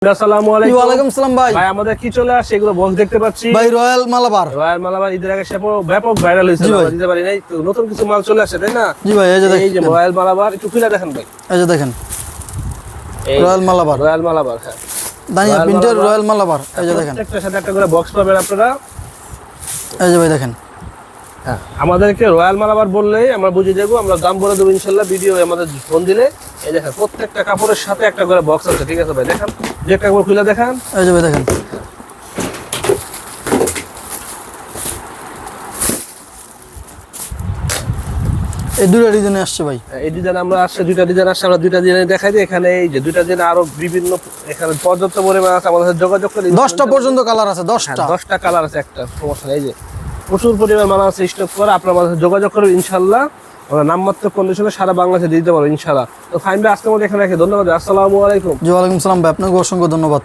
আসসালামু আলাইকুম। ওয়া আলাইকুম আসসালাম ভাই। ভাই আমাদের কি চলে আসে এগুলো বক্স দেখতে পাচ্ছি ভাই রয়্যাল মালাবার। রয়্যাল মালাবার ঈদের আগে ব্যাপক ভাইরাল হয়েছে, জি ভাই। আমরা দিতে পারি নাই তো, নতুন কিছু মাল চলে আসে তাই না? জি ভাই, এই যে এই যে দেখেন, রয়্যাল মালাবার একটু খুলে দেখেন ভাই। এই যে দেখেন এই রয়্যাল মালাবার, রয়্যাল মালাবার, হ্যাঁ দানিয়া রয়্যাল প্রিন্টের মালাবার। রয়্যাল মালাবার। এই যে দেখেন, প্রত্যেকটার সাথে একটা করে বক্স পাবেন আপনারা। এই যে ভাই দেখেন, হ্যাঁ আমাদেরকে রয়্যাল মালাবার বললেই আমরা বুঝে যাবো, আমরা দাম বলে দেবো ইনশাল্লাহ। ভিডিও আমাদের ফোন দিলে এই দেখেন প্রত্যেকটা কাপড়ের সাথে একটা করে বক্স আছে, ঠিক আছে ভাই? দেখেন যে একটা কাপড় খুলে দেখান। এই যে ভাই দেখেন, এই দুটো ডিজাইনে আসছে ভাই। এই ডিজাইন আমরা আসছে, দুইটা ডিজাইন আসছে, আমরা দুইটা ডিজাইন দেখাই দিই। এখানে এই যে দুইটা ডিজাইন আরো বিভিন্ন, এখানে পর্যাপ্ত পরিমাণ আছে, আমাদের সাথে যোগাযোগ করে 10টা পর্যন্ত কালার আছে, 10টা। 10টা কালার আছে, একটা সমস্যা নেই। এই যে প্রচুর পরিমাণ মাল আছে, স্টক করে আপনার আমাদের সাথে যোগাযোগ করবেন ইনশাল্লাহ। আমরা নামমাত্র কন্ডিশনে সারা বাংলাদেশে দিতে পারবো ইনশাল্লাহ। তো ফাইন ভাই আজকের মধ্যে এখানে রাখি, ধন্যবাদ। আসসালামু আলাইকুম। জি ওয়া আলাইকুম আসসালাম ভাই, আপনাকে অসংখ্য ধন্যবাদ।